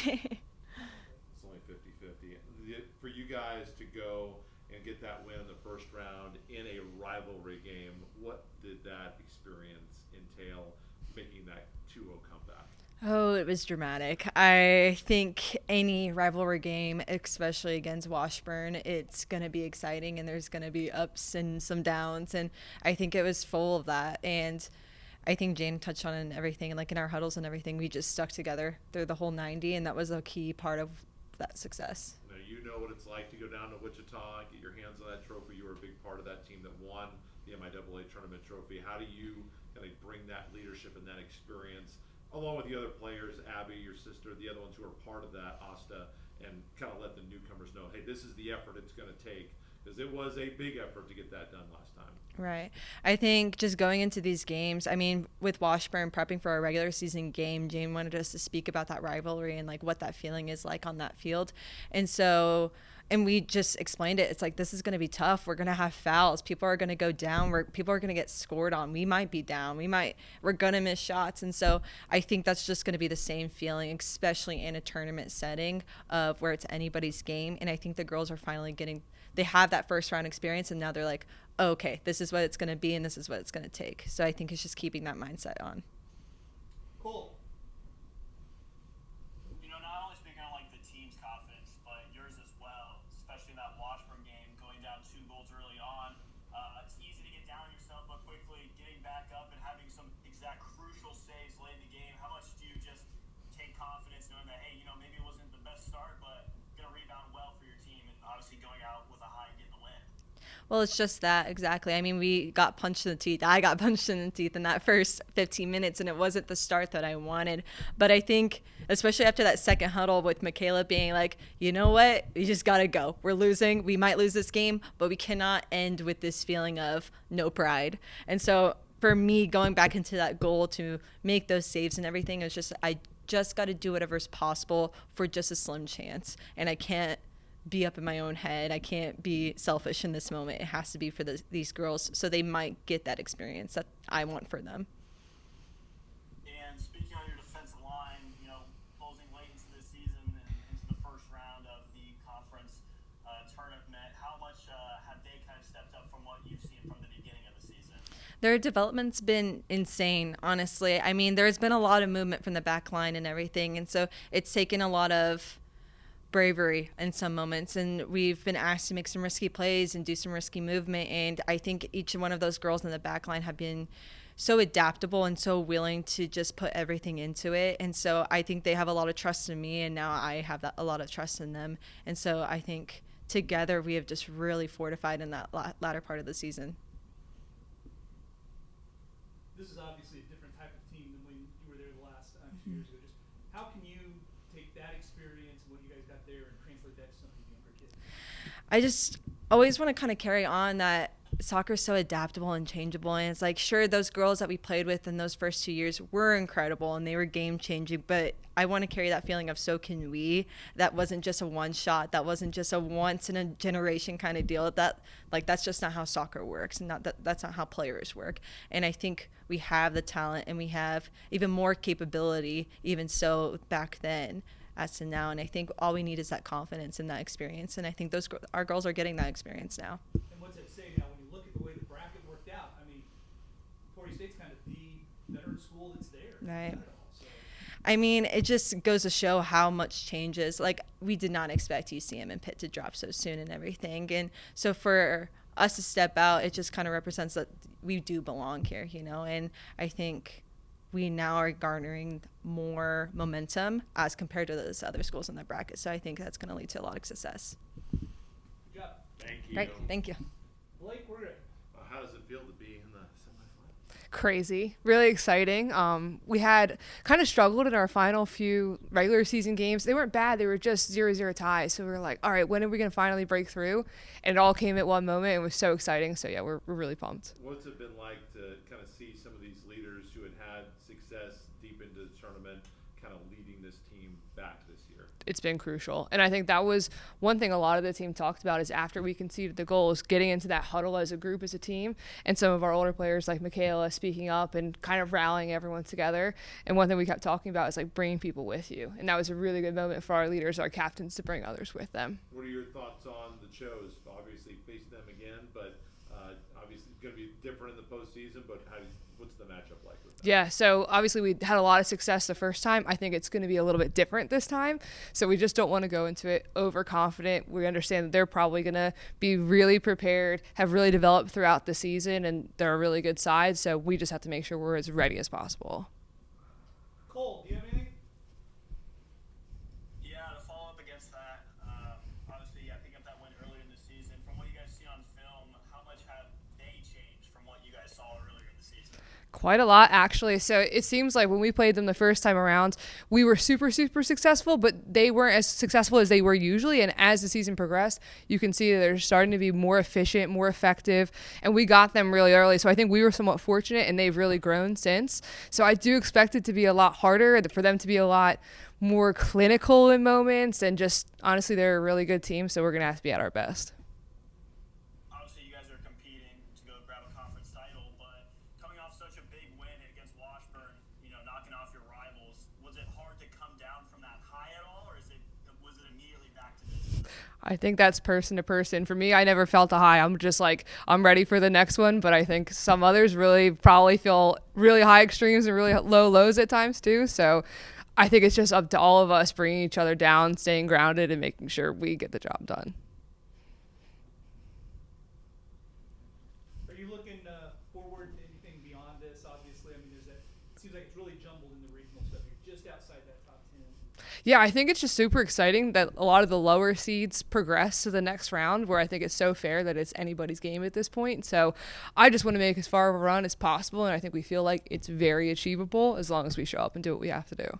It's only 50-50. For you guys to go and get that win in the first round in a rivalry game, what did that experience entail, making that 2-0 comeback? Oh, it was dramatic. I think any rivalry game, especially against Washburn, it's going to be exciting and there's going to be ups and some downs. And I think it was full of that. And I think Jane touched on it and everything. Like in our huddles and everything, we just stuck together through the whole 90. And that was a key part of that success. Now, you know what it's like to go down to Wichita, get your hands on that trophy. You were a big part of that team that won the MIAA tournament trophy. How do you kind of bring that leadership and that experience along with the other players, Abby, your sister, the other ones who are part of that, Asta, and kind of let the newcomers know, hey, this is the effort it's going to take, because it was a big effort to get that done last time. Right. I think just going into these games, I mean, with Washburn prepping for our regular season game, Jane wanted us to speak about that rivalry and like what that feeling is like on that field. And so, and we just explained it. It's like, this is going to be tough. We're going to have fouls. People are going to go down. People are going to get scored on. We might be down. We're going to miss shots. And so I think that's just going to be the same feeling, especially in a tournament setting of where it's anybody's game. And I think the girls are finally they have that first round experience and now they're like, oh, okay, this is what it's going to be and this is what it's going to take. So I think it's just keeping that mindset on. Cool. Not only speaking on like the team's confidence, but yours as well, especially in that Washburn game, going down 2 goals early on. It's easy to get down on yourself, but quickly getting back up and having some exact crucial saves late in the game. How much do you just take confidence knowing that, hey, maybe it wasn't the best start, but going to rebound well for your team and obviously going out with a high and getting the win? Well, it's just that, exactly. I mean, we got punched in the teeth. I got punched in the teeth in that first 15 minutes, and it wasn't the start that I wanted. But I think, especially after that second huddle with Michaela being like, you know what? We just got to go. We're losing. We might lose this game, but we cannot end with this feeling of no pride. And so for me, going back into that goal to make those saves and everything, it was just, I just got to do whatever's possible for just a slim chance. And I can't be up in my own head. I can't be selfish in this moment. It has to be for these girls so they might get that experience that I want for them. And speaking on your defensive line, closing late into the season and into the first round of the conference tournament, how much have they kind of stepped up from what you've seen from the beginning of the season? Their development's been insane, honestly. I mean, there's been a lot of movement from the back line and everything, and so it's taken a lot of bravery in some moments, and we've been asked to make some risky plays and do some risky movement, and I think each one of those girls in the back line have been so adaptable and so willing to just put everything into it, and so I think they have a lot of trust in me, and now I have a lot of trust in them, and so I think together we have just really fortified in that latter part of the season. This is obviously a different type of team than when you were there the last 2 years ago. Just how can you take that experience and what you guys got there and translate that to some of the younger kids? I just always want to kind of carry on that soccer is so adaptable and changeable. And it's like, sure, those girls that we played with in those first 2 years were incredible and they were game changing, but I want to carry that feeling of so can we. That wasn't just a one shot. That wasn't just a once in a generation kind of deal. That's just not how soccer works, and that's not how players work. And I think we have the talent and we have even more capability, even so back then as to now. And I think all we need is that confidence and that experience. And I think our girls are getting that experience now. And what's that say now when you look at the way the bracket worked out? I mean, Emporia State's kind of the veteran school that's there. Right. I mean, it just goes to show how much changes. Like, we did not expect UCM and Pitt to drop so soon and everything. And so for us to step out, it just kind of represents that we do belong here, and I think we now are garnering more momentum as compared to those other schools in the bracket. So I think that's going to lead to a lot of success. Good job. Thank you. Great. Thank you. Blake, we're good. How does it feel to be in the semifinals? Crazy, really exciting. We had kind of struggled in our final few regular season games. They weren't bad. They were just 0-0 ties. So we were like, all right, when are we going to finally break through? And it all came at one moment. It was so exciting. So, yeah, we're really pumped. What's it been like to kind of see some of these leaders who had success deep into the tournament kind of leading this team back this year? it's been crucial. And I think that was one thing a lot of the team talked about is after we conceded the goals, getting into that huddle as a group, as a team, and some of our older players like MIAA speaking up and kind of rallying everyone together. And one thing we kept talking about is like bringing people with you. And that was a really good moment for our leaders, our captains, to bring others with them. What are your thoughts on the Chos? Obviously face them again, but obviously it's going to be different in the postseason, but what's the matchup like with them? Yeah, so obviously we had a lot of success the first time. I think it's going to be a little bit different this time. So we just don't want to go into it overconfident. We understand that they're probably going to be really prepared, have really developed throughout the season, and they're a really good side. So we just have to make sure we're as ready as possible. Cole, do you have anything? Yeah, to follow up against that, obviously, I picked up that win earlier in the season. From what you guys see on film, how much have they changed from what you guys saw earlier in the season? Quite a lot, actually. So it seems like when we played them the first time around, we were super, super successful, but they weren't as successful as they were usually. And as the season progressed, you can see that they're starting to be more efficient, more effective, and we got them really early. So I think we were somewhat fortunate, and they've really grown since. So I do expect it to be a lot harder, for them to be a lot more clinical in moments, and just honestly, they're a really good team, so we're going to have to be at our best. Obviously, you guys are competing to go grab a conference title, but coming off such a big win against Washburn, knocking off your rivals, was it hard to come down from that high at all, or was it immediately back to business? I think that's person to person. For me, I never felt a high. I'm just like, I'm ready for the next one, but I think some others really probably feel really high extremes and really low lows at times too. So I think it's just up to all of us bringing each other down, staying grounded, and making sure we get the job done. Are you looking forward to anything beyond this? Obviously, I mean, it seems like it's really jumbled in the regional stuff. You're just outside that top 10. Yeah, I think it's just super exciting that a lot of the lower seeds progress to the next round, where I think it's so fair that it's anybody's game at this point. So I just want to make as far of a run as possible, and I think we feel like it's very achievable as long as we show up and do what we have to do.